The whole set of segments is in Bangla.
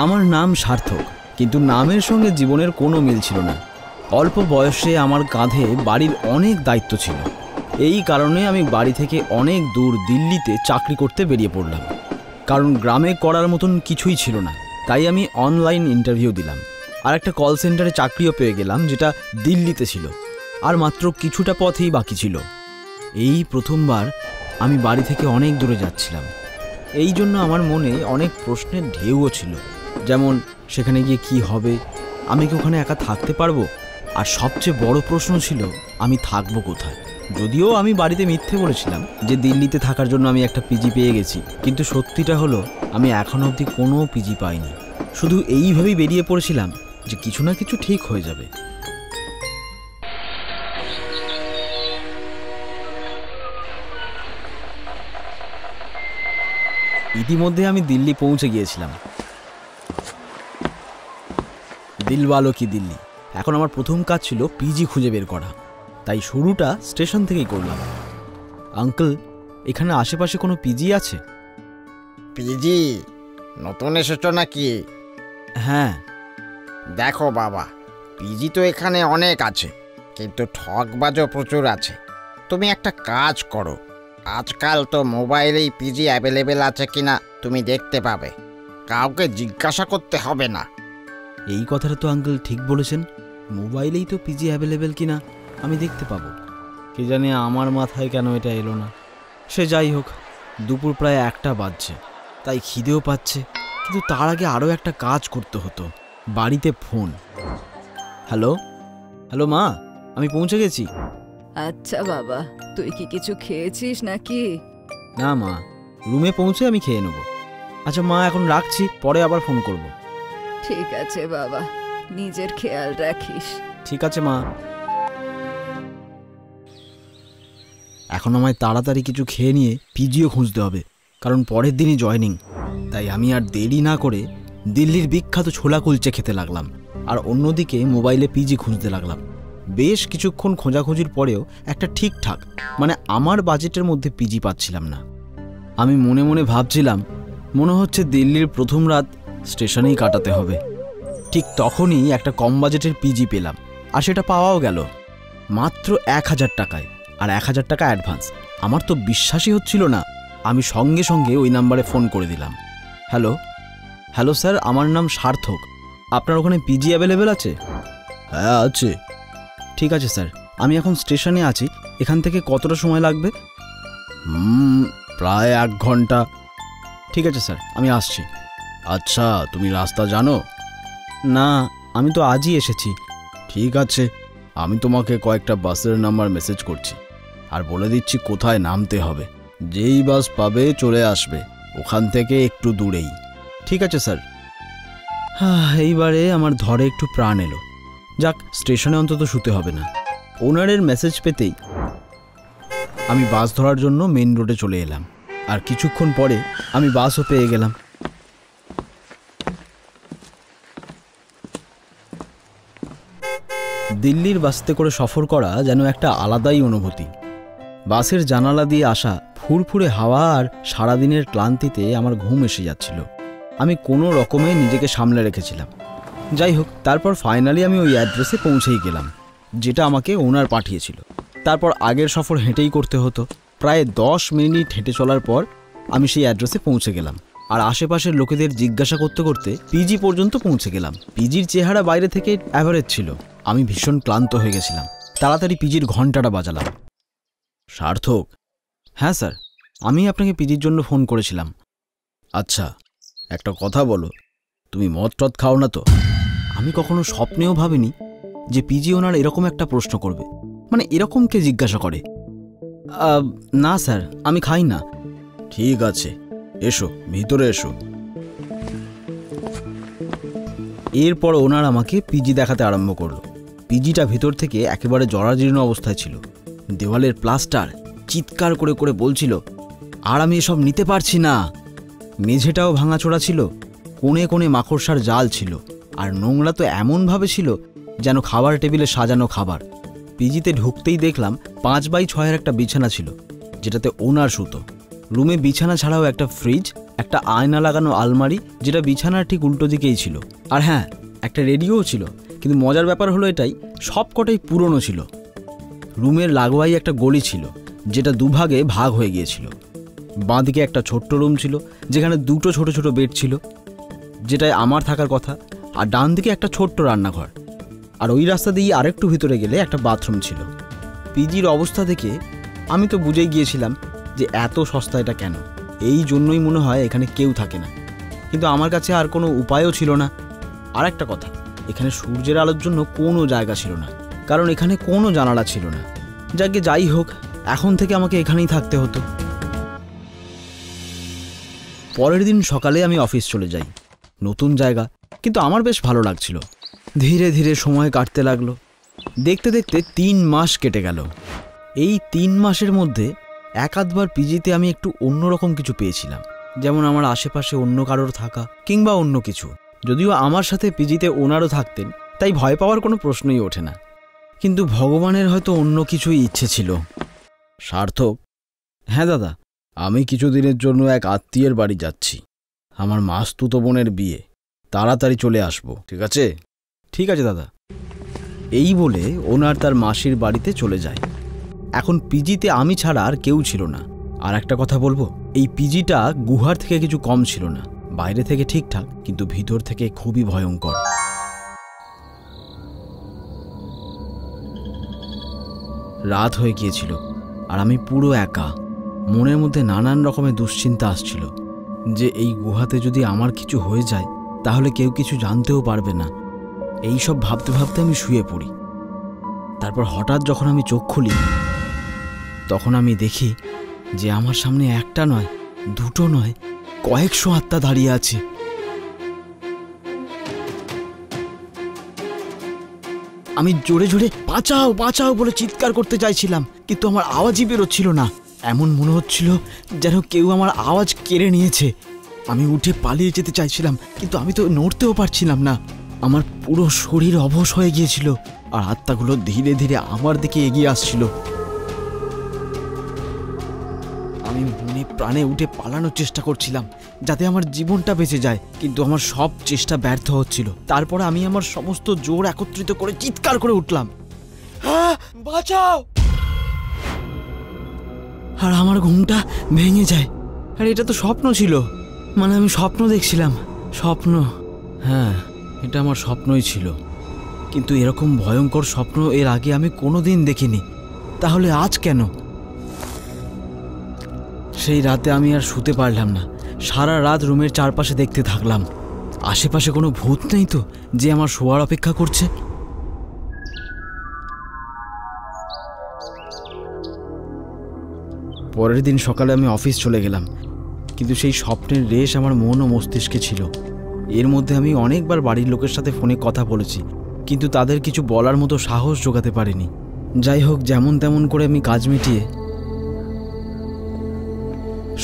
আমার নাম সার্থক, কিন্তু নামের সঙ্গে জীবনের কোনো মিল ছিল না। অল্প বয়সে আমার কাঁধে বাড়ির অনেক দায়িত্ব ছিল। এই কারণে আমি বাড়ি থেকে অনেক দূর দিল্লিতে চাকরি করতে বেরিয়ে পড়লাম, কারণ গ্রামে করার মতন কিছুই ছিল না। তাই আমি অনলাইন ইন্টারভিউ দিলাম, আর একটা কল সেন্টারে চাকরিও পেয়ে গেলাম, যেটা দিল্লিতে ছিল। আর মাত্র কিছুটা পথই বাকি ছিল। এই প্রথমবার আমি বাড়ি থেকে অনেক দূরে যাচ্ছিলাম। এই জন্য আমার মনে অনেক প্রশ্নের ঢেউও ছিল, যেমন সেখানে গিয়ে কি হবে, আমি কি ওখানে একা থাকতে পারবো, আর সবচেয়ে বড় প্রশ্ন ছিল আমি থাকবো কোথায়। যদিও আমি বাড়িতে মিথ্যে বলেছিলাম যে দিল্লিতে থাকার জন্য আমি একটা পিজি পেয়ে গেছি, কিন্তু সত্যিটা হলো আমি এখনো অবধি কোনো পিজি পাইনি। শুধু এইভাবেই বেরিয়ে পড়েছিলাম যে কিছু না কিছু ঠিক হয়ে যাবে। ইতিমধ্যে আমি দিল্লি পৌঁছে গিয়েছিলাম। দিলওয়ালো কি দিল্লি। এখন আমার প্রথম কাজ ছিল পিজি খুঁজে বের করা, তাই শুরুটা স্টেশন থেকেই করলাম। আঙ্কেল, এখানে আশেপাশে কোনো পিজি আছে? পিজি নতুন এসেছো নাকি? হ্যাঁ। দেখো বাবা, পিজি তো এখানে অনেক আছে, কিন্তু ঠকবাজও প্রচুর আছে। তুমি একটা কাজ করো, আজকাল তো মোবাইলেই পিজি অ্যাভেলেবেল আছে কিনা তুমি দেখতে পাবে, কাউকে জিজ্ঞাসা করতে হবে না। এই কথাটা তো আঙ্কেল ঠিক বলেছেন, মোবাইলেই তো পিজি অ্যাভেলেবেল কিনা আমি দেখতে পাবো। কে জানে আমার মাথায় কেন এটা এলো না। সে যাই হোক, দুপুর প্রায় 1টা বাজছে, তাই খিদেও পাচ্ছে, কিন্তু তার আগে আরও একটা কাজ করতে হতো। বাড়িতে ফোন। হ্যালো হ্যালো মা, আমি পৌঁছে গেছি। আচ্ছা বাবা, তুই কি কিছু খেয়েছিস নাকি? না মা, রুমে পৌঁছে আমি খেয়ে নেব। আচ্ছা মা, এখন রাখছি, পরে আবার ফোন করব। ঠিক আছে বাবা, নিজের খেয়াল রাখিস। ঠিক আছে মা। এখন আমায় তাড়াতাড়ি কিছু খেয়ে নিয়ে পিজিও খুঁজতে হবে, কারণ পরের দিনই জয়েনিং। তাই আমি আর দেরি না করে দিল্লির বিখ্যাত ছোলা কুলচে খেতে লাগলাম, আর অন্যদিকে মোবাইলে পিজি খুঁজতে লাগলাম। বেশ কিছুক্ষণ খোঁজাখুঁজির পরেও একটা ঠিকঠাক, মানে আমার বাজেটের মধ্যে পিজি পাচ্ছিলাম না। আমি মনে মনে ভাবছিলাম, মনে হচ্ছে দিল্লির প্রথম রাত স্টেশনেই কাটাতে হবে। ঠিক তখনই একটা কম বাজেটের পিজি পেলাম, আর সেটা পাওয়াও গেল মাত্র 1000 টাকায়, আর 1000 টাকা অ্যাডভান্স। আমার তো বিশ্বাসই হচ্ছিল না। আমি সঙ্গে সঙ্গে ওই নাম্বারে ফোন করে দিলাম। হ্যালো হ্যালো স্যার, আমার নাম সার্থক। আপনার ওখানে পিজি অ্যাভেলেবেল আছে? হ্যাঁ আছে। ঠিক আছে স্যার, আমি এখন স্টেশনে আছি। এখান থেকে কতটা সময় লাগবে? প্রায় 1 ঘন্টা। ঠিক আছে স্যার, আমি আসছি। আচ্ছা, তুমি রাস্তা জানো? না, আমি তো আজই এসেছি। ঠিক আছে, আমি তোমাকে কয়েকটা বাসের নাম্বার মেসেজ করছি, আর বলে দিচ্ছি কোথায় নামতে হবে। যেই বাস পাবে চলে আসবে, ওখান থেকে একটু দূরেই। ঠিক আছে স্যার। এইবারে আমার ধরে একটু প্রাণ এলো। যাক, স্টেশনে অন্তত শুতে হবে না। ওনারের মেসেজ পেতেই আমি বাস ধরার জন্য মেন রোডে চলে এলাম, আর কিছুক্ষণ পরে আমি বাসও পেয়ে গেলাম। দিল্লির বাসে করে সফর করা যেন একটা আলাদাই অনুভূতি। বাসের জানালা দিয়ে আসা ফুরফুরে হাওয়া আর সারাদিনের ক্লান্তিতে আমার ঘুম এসে যাচ্ছিল। আমি কোনো রকমে নিজেকে সামলে রেখেছিলাম। যাই হোক, তারপর ফাইনালি আমি ওই অ্যাড্রেসে পৌঁছেই গেলাম, যেটা আমাকে ওনার পাঠিয়েছিল। তারপর আগের সফর হেঁটেই করতে হতো। প্রায় 10 মিনিট হেঁটে চলার পর আমি সেই অ্যাড্রেসে পৌঁছে গেলাম, আর আশেপাশের লোকেদের জিজ্ঞাসা করতে করতে পিজি পর্যন্ত পৌঁছে গেলাম। পিজির চেহারা বাইরে থেকে অ্যাভারেজ ছিল। আমি ভীষণ ক্লান্ত হয়ে গেছিলাম। তাড়াতাড়ি পিজির ঘন্টাটা বাজালাম। সার্থক? হ্যাঁ স্যার, আমি আপনাকে পিজির জন্য ফোন করেছিলাম। আচ্ছা, একটা কথা বলো, তুমি মদ টদ খাও না তো? আমি কখনো স্বপ্নেও ভাবিনি যে পিজি ওনার এরকম একটা প্রশ্ন করবে, মানে এরকম কে জিজ্ঞাসা করে। না স্যার, আমি খাই না। ঠিক আছে, এসো, ভিতরে এসো। এরপর ওনার আমাকে পিজি দেখাতে আরম্ভ করলো। পিজিটা ভিতর থেকে একেবারে জরাজীর্ণ অবস্থায় ছিল। দেওয়ালের প্লাস্টার চিৎকার করে করে বলছিল, আর আমি এসব নিতে পারছি না। মেঝেটাও ভাঙাচোরা ছিল, কোণে কোণে মাকড়সার জাল ছিল, আর নোংরা তো এমনভাবে ছিল যেন খাবার টেবিলে সাজানো খাবার। পিজিতে ঢুকতেই দেখলাম 5x6 একটা বিছানা ছিল, যেটাতে ওনার শুতো। রুমে বিছানা ছাড়াও একটা ফ্রিজ একটা আয়না লাগানো আলমারি, যেটা বিছানার ঠিক উল্টো দিকেই ছিল। আর হ্যাঁ, একটা রেডিওও ছিল, কিন্তু মজার ব্যাপার হলো এটাই, সবকটাই পুরনো ছিল। রুমের লাগোয়াই একটা গলি ছিল, যেটা দুভাগে ভাগ হয়ে গিয়েছিল। বাঁদিকে একটা ছোট্ট রুম ছিল, যেখানে দুটো ছোট ছোট বেড ছিল, যেটায় আমার থাকার কথা। আর ডান দিকে একটা ছোট্ট রান্নাঘর। আর ওই রাস্তা দিয়ে আরেকটু ভিতরে গেলে একটা বাথরুম ছিল। পিজির অবস্থা দেখে আমি তো বুঝেই গিয়েছিলাম যে এত সস্তা এটা কেন। এই জন্যই মনে হয় এখানে কেউ থাকে না। কিন্তু আমার কাছে আর কোনো উপায়ও ছিল না। আর একটা কথা, এখানে সূর্যের আলোর জন্য কোনো জায়গা ছিল না, কারণ এখানে কোনো জানালা ছিল না। যাকে যাই হোক, এখন থেকে আমাকে এখানেই থাকতে হতো। পরের দিন সকালে আমি অফিস চলে যাই। নতুন জায়গা, কিন্তু আমার বেশ ভালো লাগছিল। ধীরে ধীরে সময় কাটতে লাগলো। দেখতে দেখতে 3 মাস কেটে গেল। এই 3 মাসের মধ্যে এক আধবার পিজিতে আমি একটু অন্যরকম কিছু পেয়েছিলাম, যেমন আমার আশেপাশে অন্য কারোর থাকা কিংবা অন্য কিছু। যদিও আমার সাথে পিজিতে ওনারও থাকতেন, তাই ভয় পাওয়ার কোনো প্রশ্নই ওঠে না। কিন্তু ভগবানের হয়তো অন্য কিছুই ইচ্ছে ছিল। সার্থক, হ্যাঁ দাদা, আমি কিছুদিনের জন্য এক আত্মীয়ের বাড়ি যাচ্ছি। আমার মাস্তুতো বোনের বিয়ে, তাড়াতাড়ি চলে আসবো, ঠিক আছে? ঠিক আছে দাদা। এই বলে ওনার তার মাসির বাড়িতে চলে যায়। এখন পিজিতে আমি ছাড়া আর কেউ ছিল না। আর একটা কথা বলবো, এই পিজিটা গুহার থেকে কিছু কম ছিল না। বাইরে থেকে ঠিকঠাক, কিন্তু ভিতর থেকে খুবই ভয়ঙ্কর। রাত হয়ে গিয়েছিল আর আমি পুরো একা। মনের মধ্যে নানান রকমের দুশ্চিন্তা আসছিল যে এই গুহাতে যদি আমার কিছু হয়ে যায় তাহলে কেউ কিছু জানতেও পারবে না। এই সব ভাবতে ভাবতে আমি শুয়ে পড়ি। তারপর হঠাৎ যখন আমি চোখ খুলি, তখন আমি দেখি যে আমার সামনে একটা নয়, দুটো নয়, কয়েকশো আত্মা দাঁড়িয়ে আছে। আমি জোরে জোরে বাঁচাও বাঁচাও বলে চিৎকার করতে চাইছিলাম, কিন্তু আমার আওয়াজই বেরোচ্ছিল না। এমন মনে হচ্ছিল যেন কেউ আমার আওয়াজ কেড়ে নিয়েছে। আমি উঠে পালিয়ে যেতে চাইছিলাম, কিন্তু আমি তো নড়তেও পারছিলাম না। আমার পুরো শরীর অবশ হয়ে গিয়েছিল, আর আত্মাগুলো ধীরে ধীরে আমার দিকে এগিয়ে আসছিল। আমি মনে প্রাণে উঠে পালানোর চেষ্টা করছিলাম যাতে আমার জীবনটা বেঁচে যায়, কিন্তু আমার সব চেষ্টা ব্যর্থ হচ্ছিল। তারপর আমি আমার সমস্ত জোর একত্রিত করে চিৎকার করে উঠলাম, হ্যাঁ বাঁচাও! আর আমার ঘুমটা ভেঙে যায়। আর এটা তো স্বপ্ন ছিল, মানে আমি স্বপ্ন দেখছিলাম। স্বপ্ন, হ্যাঁ, এটা আমার স্বপ্নই ছিল। কিন্তু এরকম ভয়ঙ্কর স্বপ্ন এর আগে আমি কোনোদিন দেখিনি। তাহলে আজ কেন? সেই রাতে আমি আর শুতে পারলাম না। সারা রাত রুমের চারপাশে দেখতে থাকলাম, আশেপাশে কোনো ভূত নেই তো যে আমার শোয়ার অপেক্ষা করছে। পরের দিন সকালে আমি অফিস চলে গেলাম, কিন্তু সেই স্বপ্নের রেশ আমার মন ও মস্তিষ্কে ছিল। এর মধ্যে আমি অনেকবার বাড়ির লোকের সাথে ফোনে কথা বলেছি, কিন্তু তাদের কিছু বলার মতো সাহস জোগাতে পারিনি। যাই হোক, যেমন তেমন করে আমি কাজ মিটিয়ে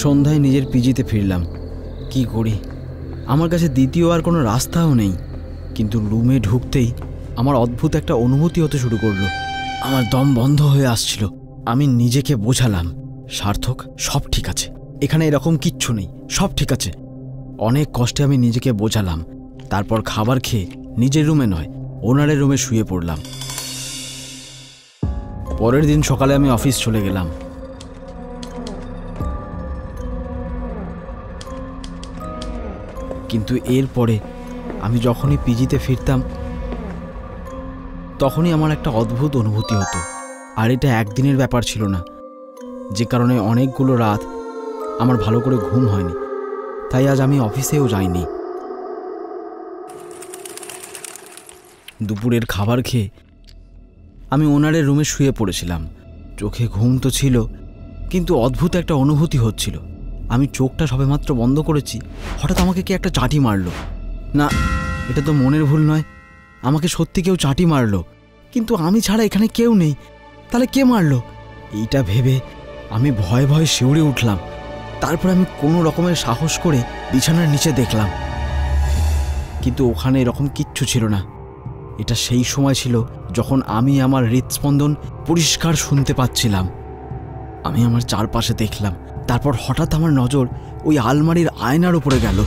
সন্ধ্যায় নিজের পিজিতে ফিরলাম। কি করি, আমার কাছে দ্বিতীয় আর কোনো রাস্তাও নেই। কিন্তু রুমে ঢুকতেই আমার অদ্ভুত একটা অনুভূতি হতে শুরু করলো। আমার দম বন্ধ হয়ে আসছিল। আমি নিজেকে বোঝালাম, সার্থক, সব ঠিক আছে, এখানে এরকম কিচ্ছু নেই, সব ঠিক আছে। অনেক কষ্টে আমি নিজেকে বোঝালাম। তারপর খাবার খেয়ে নিজের রুমে নয়, ওনারের রুমে শুয়ে পড়লাম। পরের দিন সকালে আমি অফিস চলে গেলাম। কিন্তু এরপরে আমি যখনই পিজিতে ফিরতাম, তখনই আমার একটা অদ্ভুত অনুভূতি হতো। আর এটা একদিনের ব্যাপার ছিল না, যে কারণে অনেকগুলো রাত আমার ভালো করে ঘুম হয়নি। তাই আজ আমি অফিসেও যাইনি। দুপুরের খাবার খেয়ে আমি ওনারের রুমে শুয়ে পড়েছিলাম। চোখে ঘুম তো ছিল, কিন্তু অদ্ভুত একটা অনুভূতি হচ্ছিল। আমি চোখটা সবেমাত্র বন্ধ করেছি, হঠাৎ আমাকে কে একটা চাটি মারল। না, এটা তো মনের ভুল নয়, আমাকে সত্যি কেউ চাটি মারল। কিন্তু আমি ছাড়া এখানে কেউ নেই, তাহলে কে মারল? এইটা ভেবে আমি ভয়ে ভয়ে শিউরে উঠলাম। তারপর আমি কোনো রকমের সাহস করে বিছানার নিচে দেখলাম, কিন্তু ওখানে এরকম কিচ্ছু ছিল না। এটা সেই সময় ছিল যখন আমি আমার হৃদস্পন্দন পরিষ্কার শুনতে পাচ্ছিলাম। আমি আমার চারপাশে দেখলাম, তারপর হঠাৎ আমার নজর ওই আলমারির আয়নার উপরে গেল।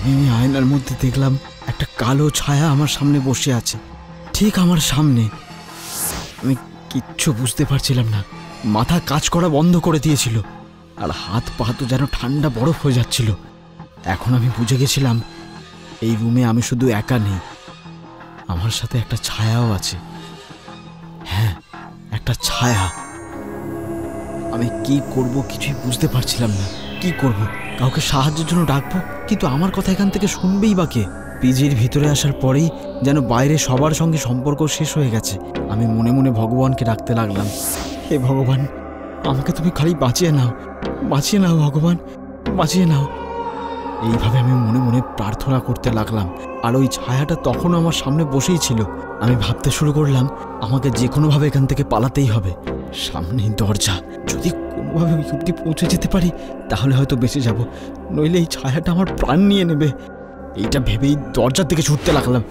আমি আয়নার মধ্যে দেখলাম একটা কালো ছায়া আমার সামনে বসে আছে, ঠিক আমার সামনে। আমি কিচ্ছু বুঝতে পারছিলাম না, মাথা কাজ করা বন্ধ করে দিয়েছিল, আর হাত পা তো যেন ঠান্ডা বরফ হয়ে যাচ্ছিল। এখন আমি বুঝে গেছিলাম এই রুমে আমি শুধু একা নেই, আমার সাথে একটা ছায়াও আছে। হ্যাঁ, একটা ছায়া। আমি কি করব কিছুই বুঝতে পারছিলাম না। কি করব? কাউকে সাহায্যের জন্য ডাকবো, কিন্তু আমার কথা এখান থেকে শুনবেই বা কে? পিজির ভিতরে আসার পরেই যেন বাইরে সবার সঙ্গে সম্পর্ক শেষ হয়ে গেছে। আমি মনে মনে ভগবানকে ডাকতে লাগলাম, হে ভগবান, আমাকে তুমি খালি বাঁচিয়ে নাও, বাঁচিয়ে নাও ভগবান, বাঁচিয়ে নাও। এইভাবে আমি মনে মনে প্রার্থনা করতে লাগলাম, আর ওই ছায়াটা তখনও আমার সামনে বসেই ছিল। আমি ভাবতে শুরু করলাম আমাকে যে কোনোভাবে এখান থেকে পালাতেই হবে। সামনেই দরজা, যদি কোনোভাবে ওই অবধি পৌঁছে যেতে পারি তাহলে হয়তো বেঁচে যাব, নইলে এই ছায়াটা আমার প্রাণ নিয়ে নেবে। এইটা ভেবেই দরজার দিকে ছুটতে লাগলাম,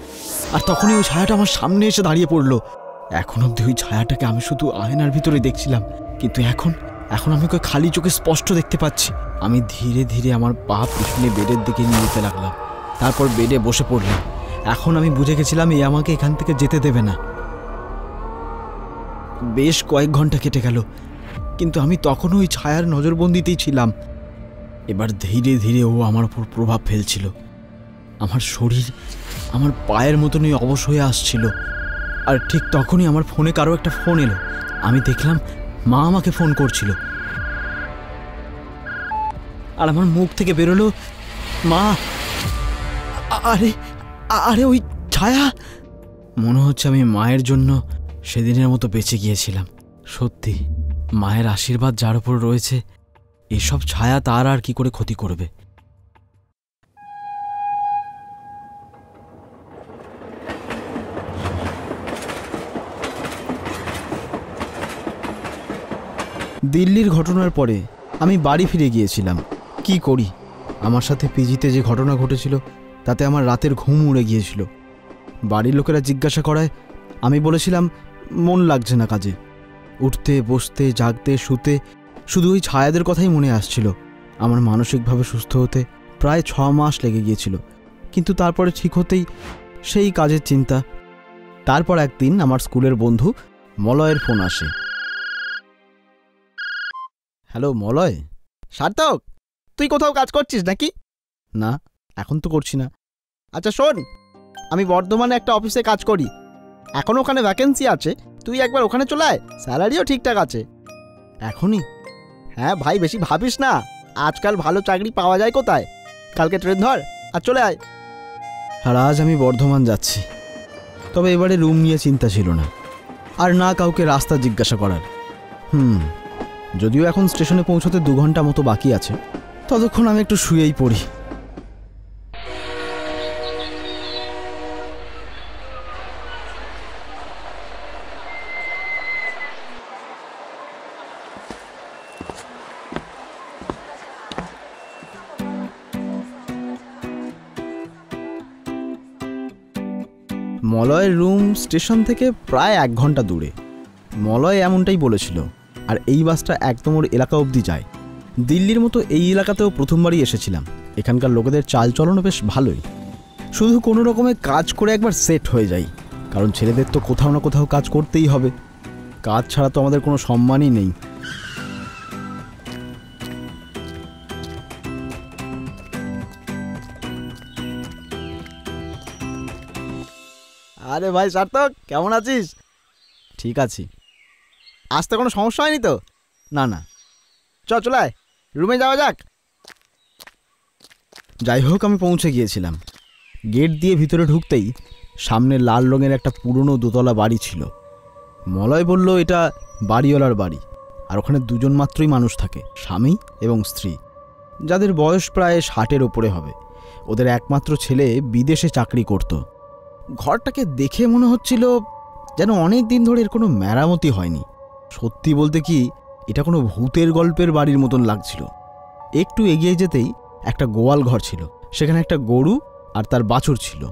আর তখনই ওই ছায়াটা আমার সামনে এসে দাঁড়িয়ে পড়লো। এখন অবধি ওই ছায়াটাকে আমি শুধু আয়নার ভিতরে দেখছিলাম, কিন্তু এখন আমি ওকে খালি চোখে স্পষ্ট দেখতে পাচ্ছি। আমি ধীরে ধীরে আমার পা পিছনে বেডের দিকে নিয়ে যেতে লাগলাম, তারপর বেডে বসে পড়লাম। এখন আমি বুঝে গেছিলাম এই আমাকে এখান থেকে যেতে দেবে না। বেশ কয়েক ঘন্টা কেটে গেল, কিন্তু আমি তখনও ওই ছায়ার নজরবন্দিতেই ছিলাম। এবার ধীরে ধীরে ও আমার উপর প্রভাব ফেলছিল। আমার শরীর আমার পায়ের মতনই অবশ হয়ে আসছিল। আর ঠিক তখনই আমার ফোনে কারো একটা ফোন এলো। আমি দেখলাম মা আমাকে ফোন করছিল, আর আমার মুখ থেকে বেরোলো, মা। আরে আরে ওই ছায়া! মনে হচ্ছে আমি মায়ের জন্য সেদিনের মতো বেঁচে গিয়েছিলাম। সত্যি, মায়ের আশীর্বাদ যার উপর রয়েছে, এসব ছায়া তার আর কি করে ক্ষতি করবে? দিল্লির ঘটনার পরে আমি বাড়ি ফিরে গিয়েছিলাম। কি করি? আমার সাথে পিজিতে যে ঘটনা ঘটেছিল তাতে আমার রাতের ঘুম উড়ে গিয়েছিল। বাড়ির লোকেরা জিজ্ঞাসা করায় আমি বলেছিলাম মন লাগছে না কাজে। উঠতে বসতে জাগতে শুতে শুধু ওই ছায়াদের কথাই মনে আসছিল। আমার মানসিকভাবে সুস্থ হতে প্রায় 6 মাস লেগে গিয়েছিল, কিন্তু তারপরে ঠিক হতেই সেই কাজের চিন্তা। তারপর একদিন আমার স্কুলের বন্ধু মলয়ের ফোন আসে। হ্যালো মলয়। সার্থক, তুই কোথাও কাজ করছিস নাকি? না, এখন তো করছি না। আচ্ছা শোন, আমি বর্ধমানে একটা অফিসে কাজ করি, এখন ওখানে ভ্যাকেন্সি আছে, তুই একবার ওখানে চলে আয়, স্যালারিও ঠিকঠাক আছে। এখনই? হ্যাঁ ভাই, বেশি ভাবিস না, আজকাল ভালো চাকরি পাওয়া যায় কোথায়। কালকে ট্রেন ধর আর চলে আয়। আর আজ আমি বর্ধমান যাচ্ছি। তবে এবারে রুম নিয়ে চিন্তা ছিল না, আর না কাউকে রাস্তা জিজ্ঞাসা করার। যদিও এখন স্টেশনে পৌঁছতে 2 ঘন্টা মতো বাকি আছে, ততক্ষণ আমি একটু শুয়েই পড়ি। মলয়ের রুম স্টেশন থেকে প্রায় 1 ঘন্টা দূরে। মলয় এমনটাই বলেছিল, আর এই বাসটা একদম ওর এলাকা অবধি যায়। দিল্লির মতো এই এলাকাতেও প্রথমবারই এসেছিলাম। এখানকার লোকেদের চালচলনও বেশ ভালোই। শুধু কোনো রকমে কাজ করে একবার সেট হয়ে যাই, কারণ ছেলেদের তো কোথাও না কোথাও কাজ করতেই হবে। কাজ ছাড়া তো আমাদের কোনো সম্মানই নেই। আরে ভাই সার্থক, কেমন আছিস? ঠিক আছি। আসতে কোনো সমস্যা হয়নি তো? না না, চলে আয়, রুমে যাওয়া যাক। যাই হোক, আমি পৌঁছে গিয়েছিলাম। গেট দিয়ে ভিতরে ঢুকতেই সামনে লাল রঙের একটা পুরনো দোতলা বাড়ি ছিল। মলয় বলল এটা বাড়িওয়ালার বাড়ি, আর ওখানে 2 জন মাত্রই মানুষ থাকে, স্বামী এবং স্ত্রী, যাদের বয়স প্রায় 60-এর ওপরে হবে। ওদের একমাত্র ছেলে বিদেশে চাকরি করত। ঘরটাকে দেখে মনে হচ্ছিল যেন অনেক দিন ধরে এর কোনো মেরামতি হয়নি। সত্যি বলতে কি, এটা কোনো ভূতের গল্পের বাড়ির মতন লাগছিল। একটু এগিয়ে যেতেই একটা গোয়াল ঘর ছিল, সেখানে একটা গরু আর তার বাছুর ছিল,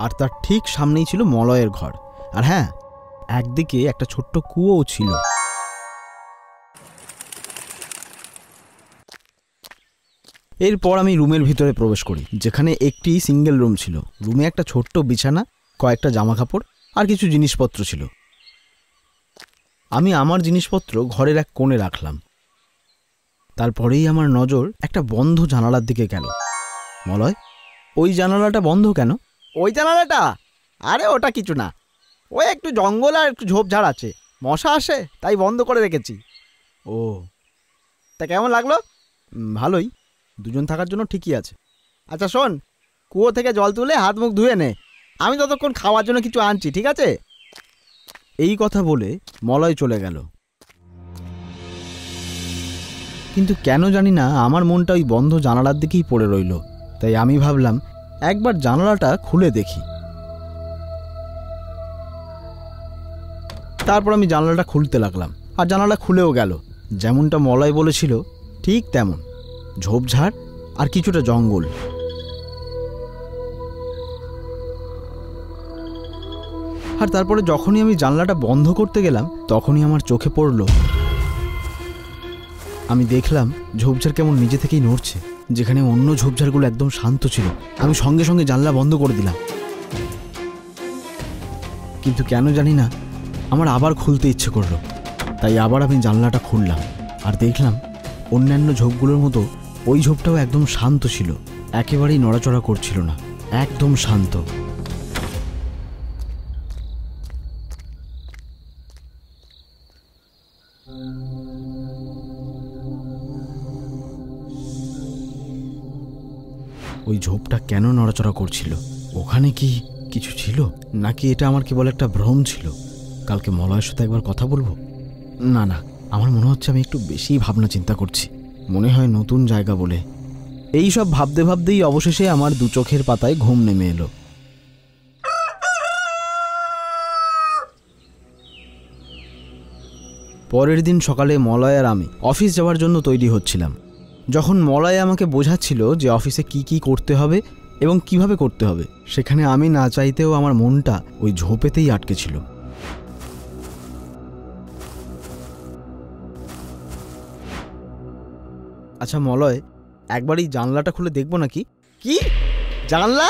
আর তার ঠিক সামনেই ছিল মলয়ের ঘর। আর হ্যাঁ, একদিকে একটা ছোট্ট কুয়োও ছিল। এরপর আমি রুমের ভিতরে প্রবেশ করি, যেখানে একটি সিঙ্গেল রুম ছিল। রুমে একটা ছোট্ট বিছানা, কয়েকটা জামা কাপড় আর কিছু জিনিসপত্র ছিল। আমি আমার জিনিসপত্র ঘরের এক কোণে রাখলাম। তারপরেই আমার নজর একটা বন্ধ জানালার দিকে গেল। মলয়, ওই জানালাটা বন্ধ কেন? ওই জানালাটা? আরে ওটা কিছু না, ওই একটু জঙ্গল আর একটু ঝোপঝাড় আছে, মশা আসে তাই বন্ধ করে রেখেছি। ও, তা কেমন লাগলো? ভালোই, দুজন থাকার জন্য ঠিকই আছে। আচ্ছা শোন, কুয়ো থেকে জল তুলে হাত মুখ ধুয়ে নে, আমি ততক্ষণ খাওয়ার জন্য কিছু আনছি, ঠিক আছে? এই কথা বলে মলয় চলে গেল। কিন্তু কেন জানি না আমার মনটা ওই বন্ধ জানালার দিকেই পড়ে রইল। তাই আমি ভাবলাম একবার জানালাটা খুলে দেখি। তারপর আমি জানালাটা খুলতে লাগলাম, আর জানালা খুলেও গেল। যেমনটা মলয় বলেছিল ঠিক তেমন, ঝোপঝাড় আর কিছুটা জঙ্গল। আর তারপরে যখনই আমি জানলাটা বন্ধ করতে গেলাম, তখনই আমার চোখে পড়ল, আমি দেখলাম ঝোপঝাড় কেমন নিজে থেকেই নড়ছে, যেখানে অন্য ঝোপঝাড়গুলো একদম শান্ত ছিল। আমি সঙ্গে সঙ্গে জানলা বন্ধ করে দিলাম, কিন্তু কেন জানি না আমার আবার খুলতে ইচ্ছে করলো। তাই আবার আমি জানলাটা খুললাম, আর দেখলাম অন্যান্য ঝোপগুলোর মতো ওই ঝোপটাও একদম শান্ত ছিল, একেবারেই নড়াচড়া করছিল না, একদম শান্ত। ওই ঝোপটা কেন নড়াচড়া করছিল? ওখানে কি কিছু ছিল, নাকি এটা আমার কেবল একটা ভ্রম ছিল? কালকে মলয়ের সাথে একবার কথা বলবো। না না, আমার মনে হচ্ছে আমি একটু বেশি ভাবনা চিন্তা করছি, মনে হয় নতুন জায়গা বলে। এই সব ভাবতে ভাবতেই অবশেষে আমার দু চোখের পাতায় ঘুম নেমে এলো। পরের দিন সকালে মলয় আর আমি অফিস যাওয়ার জন্য তৈরি হচ্ছিলাম। যখন মলয় আমাকে বোঝাচ্ছিল যে অফিসে কি কি করতে হবে এবং কিভাবে করতে হবে, সেখানে আমি না চাইতেও আমার মনটা ওই ঝোপেতেই আটকে ছিল। আচ্ছা মলয়, একবার এই জানলাটা খুলে দেখবো নাকি? কি জানলা?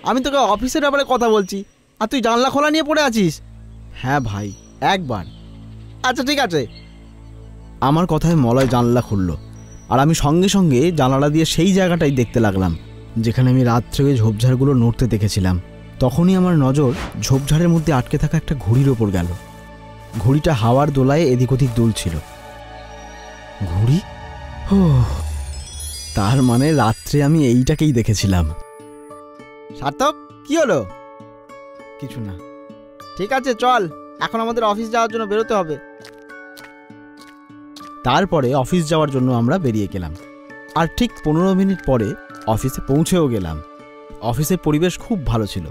আমি তোকে অফিসের ব্যাপারে কথা বলছি, আর তুই জানলা খোলা নিয়ে পড়ে আছিস? হ্যাঁ ভাই, একবার। আচ্ছা ঠিক আছে। আমার কথায় মলয় জানলা খুলল, আর আমি সঙ্গে সঙ্গে জানালা দিয়ে সেই জায়গাটাই দেখতে লাগলাম যেখানে আমি রাত্রে ওই ঝোপঝাড়গুলো নড়তে দেখেছিলাম। তখনই আমার নজর ঝোপঝাড়ের মধ্যে আটকে থাকা একটা ঘুড়ির ওপর গেল। ঘুড়িটা হাওয়ার দোলায় এদিক ওদিক দুলছিল। ঘুড়ি? ও, তার মানে রাত্রে আমি এইটাকেই দেখেছিলাম। সার্থক, কি হলো? কিছু না। ঠিক আছে চল, এখন আমাদের অফিস যাওয়ার জন্য বেরোতে হবে। তারপরে অফিস যাওয়ার জন্য আমরা বেরিয়ে গেলাম, আর ঠিক 15 মিনিট পরে অফিসে পৌঁছেও গেলাম। অফিসের পরিবেশ খুব ভালো ছিল,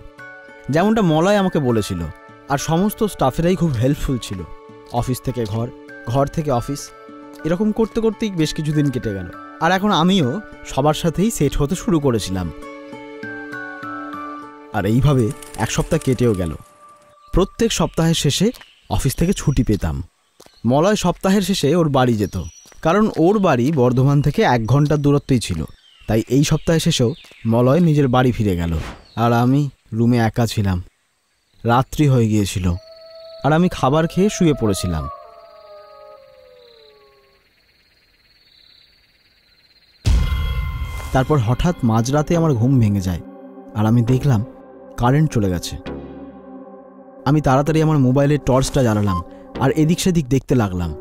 যেমনটা মলয় আমাকে বলেছিল, আর সমস্ত স্টাফেরাই খুব হেল্পফুল ছিল। অফিস থেকে ঘর, ঘর থেকে অফিস, এরকম করতে করতেই বেশ কিছুদিন কেটে গেল। আর এখন আমিও সবার সাথেই সেট হতে শুরু করেছিলাম। আর এইভাবে এক সপ্তাহ কেটেও গেল। প্রত্যেক সপ্তাহের শেষে অফিস থেকে ছুটি পেতাম। মলয় সপ্তাহের শেষে ওর বাড়ি যেত, কারণ ওর বাড়ি বর্ধমান থেকে 1 ঘন্টার দূরত্বই ছিল। তাই এই সপ্তাহের শেষেও মলয় নিজের বাড়ি ফিরে গেল, আর আমি রুমে একা ছিলাম। রাত্রি হয়ে গিয়েছিল, আর আমি খাবার খেয়ে শুয়ে পড়েছিলাম। তারপর হঠাৎ মাঝরাতে আমার ঘুম ভেঙে যায়, আর আমি দেখলাম কারেন্ট চলে গেছে। আমি তাড়াতাড়ি আমার মোবাইলের টর্চটা জ্বালালাম, আর এদিক সেদিক দেখতে লাগলাম।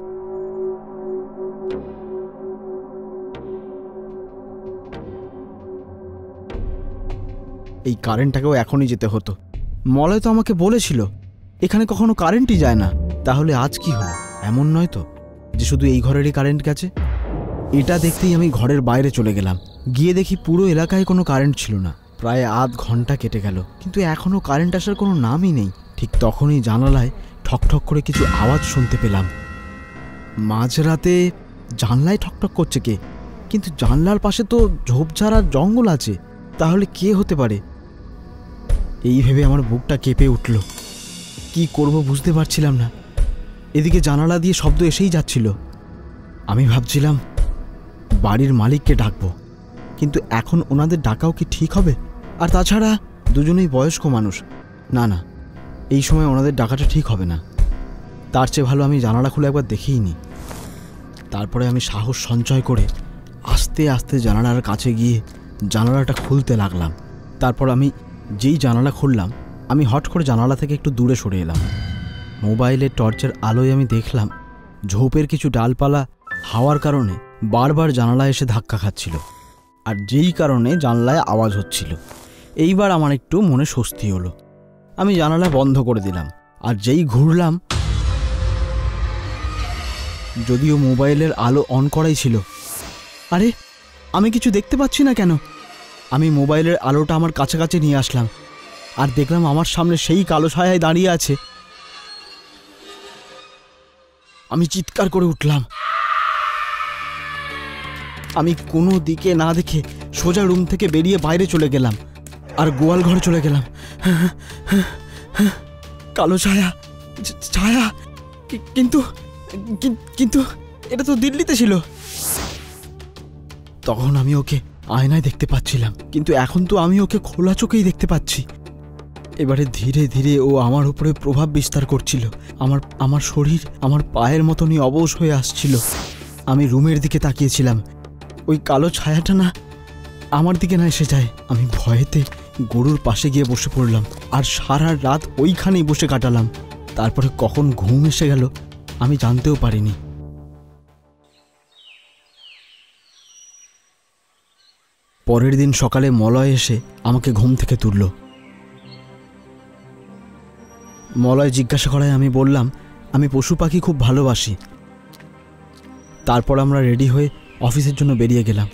এই কারেন্টটাকেও এখনই যেতে হতো। মলয় তো আমাকে বলেছিল এখানে কখনো কারেন্টই যায় না। তাহলে আজ কি হলো? এমন নয় তো যে শুধু এই ঘরেরই কারেন্ট গেছে? এটা দেখতেই আমি ঘরের বাইরে চলে গেলাম। গিয়ে দেখি পুরো এলাকায় কোনো কারেন্ট ছিল না। প্রায় আধ ঘন্টা কেটে গেল, কিন্তু এখনও কারেন্ট আসার কোনো নামই নেই। ঠিক তখনই জানালায় ঠকঠক করে কিছু আওয়াজ শুনতে পেলাম। মাঝরাতে জানলায় ঠকঠক করছে কে? কিন্তু জানলার পাশে তো ঝোপঝাড় আর জঙ্গল আছে, তাহলে কে হতে পারে? এই ভেবে আমার বুকটা কেঁপে উঠল। কি করব বুঝতে পারছিলাম না। এদিকে জানালা দিয়ে শব্দ এসেই যাচ্ছিল। আমি ভাবছিলাম বাড়ির মালিককে ডাকবো, কিন্তু এখন ওনাদের ডাকাও কি ঠিক হবে? আর তাছাড়া দুজনেই বয়স্ক মানুষ। না না, এই সময় ওনাদের ডাকাটা ঠিক হবে না। তার চেয়ে ভালো আমি জানালা খুলে একবার দেখেই নি। তারপরে আমি সাহস সঞ্চয় করে আস্তে আস্তে জানালার কাছে গিয়ে জানালাটা খুলতে লাগলাম। তারপর আমি যেই জানালা খুললাম, আমি হট করে জানালা থেকে একটু দূরে সরে এলাম। মোবাইলের টর্চের আলোয় আমি দেখলাম ঝোপের কিছু ডালপালা হাওয়ার কারণে বারবার জানালায় এসে ধাক্কা খাচ্ছিল, আর যেই কারণে জানলায় আওয়াজ হচ্ছিল। এইবার আমার একটু মনে স্বস্তি হলো। আমি জানালা বন্ধ করে দিলাম, আর যেই ঘুরলাম, যদিও মোবাইলের আলো অন করাই ছিল, আরে আমি কিছু দেখতে পাচ্ছি না কেন? আমি মোবাইলের আলোটা আমার কাছাকাছি নিয়ে আসলাম, আর দেখলাম আমার সামনে সেই কালো ছায়ায় দাঁড়িয়ে আছে। আমি চিৎকার করে উঠলাম। আমি কোনো দিকে না দেখে সোজা রুম থেকে বেরিয়ে বাইরে চলে গেলাম, আর গোয়াল ঘরে চলে গেলাম। কালো ছায়া, ছায়া, কিন্তু কিন্তু এটা তো দিল্লিতে ছিল। তখন আমি ওকে আয়নায় দেখতে পাচ্ছিলাম, কিন্তু এখন তো আমি ওকে খোলা চোখেই দেখতে পাচ্ছি। এবারে ধীরে ধীরে ও আমার উপরে প্রভাব বিস্তার করছিল। আমার শরীর আমার পায়ের মতনই অবশ হয়ে আসছিল। আমি রুমের দিকে তাকিয়েছিলাম, ওই কালো ছায়াটা না আমার দিকে না এসে যায়। আমি ভয়েতে গরুর পাশে গিয়ে বসে পড়লাম, আর সারা রাত ওইখানেই বসে কাটালাম। তারপরে কখন ঘুম এসে গেল আমি জানতেও পারিনি। পরের দিন সকালে মলয় এসে আমাকে ঘুম থেকে তুলল। মলয় জিজ্ঞাসা করায় আমি বললাম আমি পশু পাখি খুব ভালোবাসি। তারপর আমরা রেডি হয়ে অফিসের জন্য বেরিয়ে গেলাম।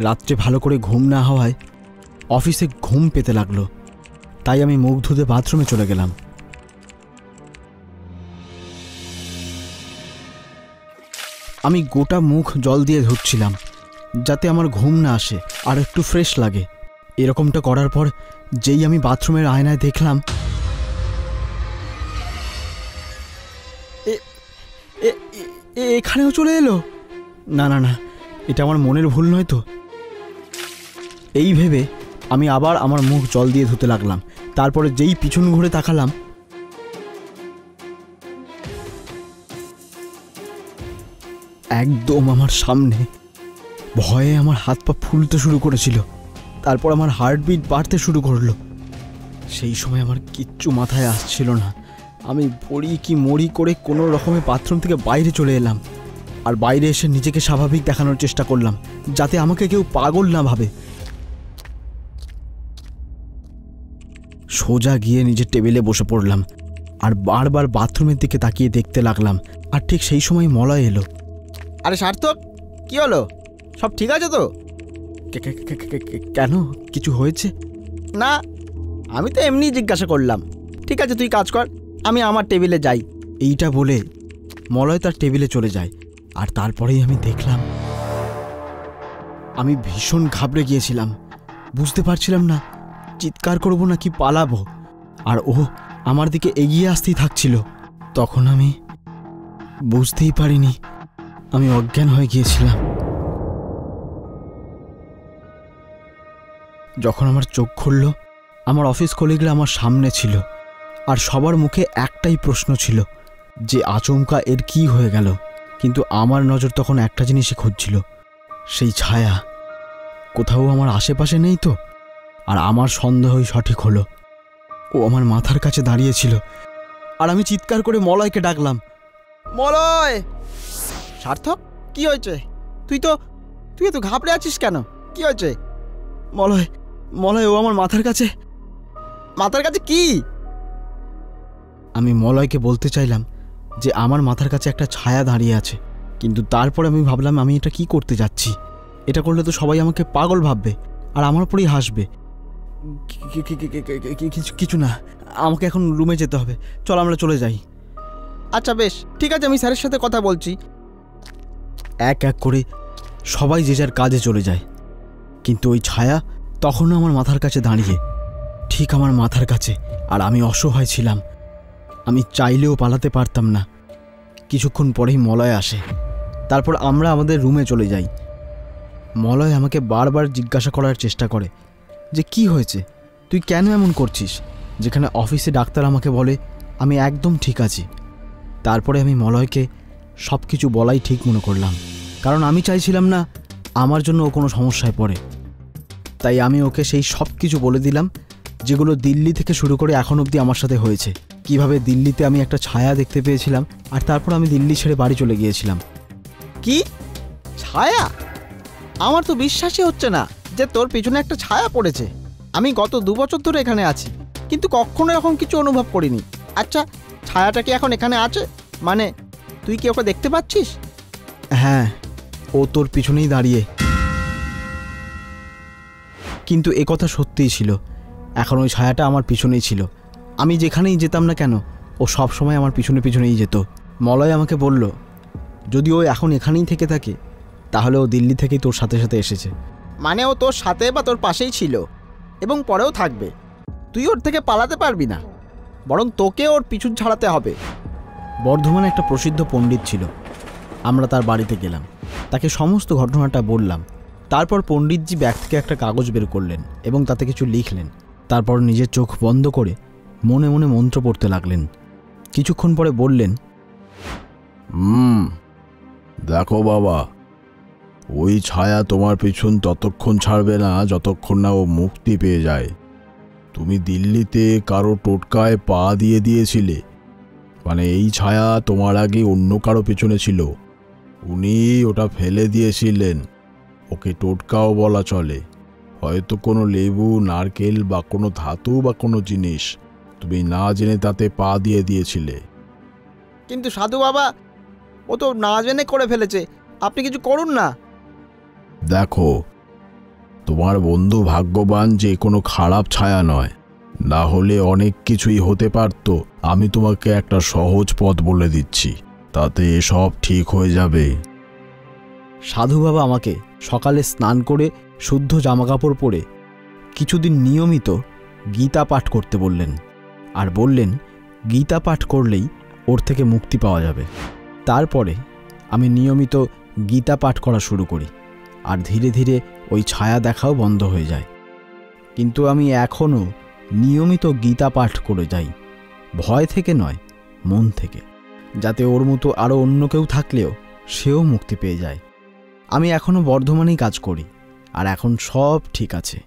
রাত্রে ভালো করে ঘুম না হওয়ায় অফিসে ঘুম পেতে লাগলো, তাই আমি মুখ ধুতে বাথরুমে চলে গেলাম। আমি গোটা মুখ জল দিয়ে ধুচ্ছিলাম যাতে আমার ঘুম না আসে আর একটু ফ্রেশ লাগে। এরকমটা করার পর যেই আমি বাথরুমের আয়নায় দেখলাম এখানেও চলে এলো। না না না, এটা আমার মনের ভুল নয় তো? এই ভেবে আমি আবার আমার মুখ জল দিয়ে ধুতে লাগলাম। তারপরে যেই পিছন ঘুরে তাকালাম, একদম আমার সামনে। ভয়ে আমার হাত পা ফুলতে শুরু করেছিল। তারপর আমার হার্টবিট বাড়তে শুরু করলো। সেই সময় আমার কিচ্ছু মাথায় আসছিল না। আমি পড়ি কি মরি করে কোনো রকমে বাথরুম থেকে বাইরে চলে এলাম, আর বাইরে এসে নিজেকে স্বাভাবিক দেখানোর চেষ্টা করলাম যাতে আমাকে কেউ পাগল না ভাবে। সোজা গিয়ে নিজের টেবিলে বসে পড়লাম আর বারবার বাথরুমের দিকে তাকিয়ে দেখতে লাগলাম। আর ঠিক সেই সময় মলয় এলো। আরে সার্থক, কি হলো? সব ঠিক আছে তো? কেন, কিছু হয়েছে? না, আমি তো এমনি জিজ্ঞাসা করলাম। ঠিক আছে, তুই কাজ কর, আমি আমার টেবিলে যাই। এইটা বলে মলয় তার টেবিলে চলে যায়। আর তারপরেই আমি দেখলাম, আমি ভীষণ ঘাবড়ে গিয়েছিলাম। বুঝতে পারছিলাম না চিৎকার করব নাকি পালাবো, আর ও আমার দিকে এগিয়ে আসতেই থাকছিল। তখন আমি বুঝতেই পারিনি আমি অজ্ঞান হয়ে গিয়েছিলাম। যখন আমার চোখ খুলল, আমার অফিস কলিগরা আমার সামনে ছিল, আর সবার মুখে একটাই প্রশ্ন ছিল যে আচমকা এর কি হয়ে গেল। কিন্তু আমার নজর তখন একটা জিনিসই খুঁজছিল, সেই ছায়া কোথাও আমার আশেপাশে নেই তো। আর আমার সন্দেহই সঠিক হলো, ও আমার মাথার কাছে দাঁড়িয়েছিল। আর আমি চিৎকার করে মলয়কে ডাকলাম, মলয়! সার্থক, কি হয়েছে? তুই তো ঘাবড়ে আছিস কেন? কি হয়েছে? মলয়, মলয়, ও আমার মাথার কাছে। মাথার কাছে কি? আমি মলয়কে বলতে চাইলাম যে আমার মাথার কাছে একটা ছায়া দাঁড়িয়ে আছে, কিন্তু তারপরে আমি ভাবলাম আমি এটা কি করতে যাচ্ছি। এটা করলে তো সবাই আমাকে পাগল ভাববে আর আমার উপরেই হাসবে। কিছু না, আমাকে এখন রুমে যেতে হবে। চল আমরা চলে যাই। আচ্ছা বেশ, ঠিক আছে, আমি স্যারের সাথে কথা বলছি। এক এক করে সবাই যে যার কাজে চলে যায়, কিন্তু ওই ছায়া তখনও আমার মাথার কাছে দাঁড়িয়ে, ঠিক আমার মাথার কাছে। আর আমি অসহায় ছিলাম, আমি চাইলেও পালাতে পারতাম না। কিছুক্ষণ পরেই মলয় আসে। তারপর আমরা আমাদের রুমে চলে যাই। মলয় আমাকে বারবার জিজ্ঞাসা করার চেষ্টা করে যে কি হয়েছে, তুই কেন এমন করছিস, যেখানে অফিসে ডাক্তার আমাকে বলে আমি একদম ঠিক আছি। তারপরে আমি মলয়কে সব কিছু বলাই ঠিক মনে করলাম, কারণ আমি চাইছিলাম না আমার জন্য ও কোনো সমস্যায় পড়ে। তাই আমি ওকে সেই সব কিছু বলে দিলাম, যেগুলো দিল্লি থেকে শুরু করে এখন অবধি আমার সাথে হয়েছে। কিভাবে দিল্লিতে আমি একটা ছায়া দেখতে পেয়েছিলাম, আর তারপর আমি দিল্লি ছেড়ে বাড়ি চলে গিয়েছিলাম। কি ছায়া? আমার তো বিশ্বাসই হচ্ছে না যে তোর পিছনে একটা ছায়া পড়েছে। আমি গত 2 বছর ধরে এখানে আছি, কিন্তু কখনো এরকম কিছু অনুভব করিনি। আচ্ছা, ছায়াটা কি এখন এখানে আছে? মানে তুই কি ওকে দেখতে পাচ্ছিস? হ্যাঁ, ও তোর পিছনেই দাঁড়িয়ে। কিন্তু এ কথা সত্যিই ছিল, এখন ওই ছায়াটা আমার পিছনেই ছিল। আমি যেখানেই যেতাম না কেন, ও সব সময় আমার পিছনে পিছনেই যেত। মলয় আমাকে বলল, যদি ও এখন এখানেই থেকে থাকে, তাহলে ও দিল্লি থেকেই তোর সাথে সাথে এসেছে। মানে ও তোর সাথে বা তোর পাশেই ছিল এবং পরেও থাকবে। তুই ওর থেকে পালাতে পারবি না, বরং তোকে ওর পিছু ছাড়াতে হবে। বর্ধমানে একটা প্রসিদ্ধ পণ্ডিত ছিল। আমরা তার বাড়িতে গেলাম, তাকে সমস্ত ঘটনাটা বললাম। তারপর পণ্ডিতজি ব্যাগ থেকে একটা কাগজ বের করলেন এবং তাতে কিছু লিখলেন। তারপর নিজের চোখ বন্ধ করে মনে মনে মন্ত্র পড়তে লাগলেন। কিছুক্ষণ পরে বললেন, দেখো বাবা, ওই ছায়া তোমার পিছন ততক্ষণ ছাড়বে না যতক্ষণ না ও মুক্তি পেয়ে যায়। তুমি দিল্লিতে কারো টোটকায় পা দিয়ে দিয়েছিলে, মানে এই ছায়া তোমার আগে অন্য কারো পেছনে ছিল, উনি ওটা ফেলে দিয়েছিলেন। ওকে টোটকাও বলা চলে। হয়তো কোনো লেবু, নারকেল বা কোনো ধাতু বা কোনো জিনিস তুমি না জেনে তাতে পা দিয়ে দিয়েছিলে। কিন্তু সাধু বাবা, ও তো না জেনে করে ফেলেছে, আপনি কিছু করুন না। দেখো, তোমার বন্ধু ভাগ্যবান যে কোনো খারাপ ছায়া নয়, না হলে অনেক কিছুই হতে পারত। আমি তোমাকে একটা সহজ পথ বলে দিচ্ছি, তাতে সব ঠিক হয়ে যাবে। সাধু বাবা আমাকে সকালে স্নান করে শুদ্ধ জামাকাপড় পরে কিছুদিন নিয়মিত গীতা পাঠ করতে বললেন, আর বললেন গীতা পাঠ করলেই ওর থেকে মুক্তি পাওয়া যাবে। তারপরে আমি নিয়মিত গীতা পাঠ করা শুরু করি, আর ধীরে ধীরে ওই ছায়া দেখাও বন্ধ হয়ে যায়। কিন্তু আমি এখনও নিয়মিত গীতা পাঠ করে যাই, ভয় থেকে নয়, মন থেকে, যাতে ওর মতো আরও অন্য কেউ থাকলেও সেও মুক্তি পেয়ে যায়। আমি এখনও বর্ধমানেই কাজ করি, আর এখন সব ঠিক আছে।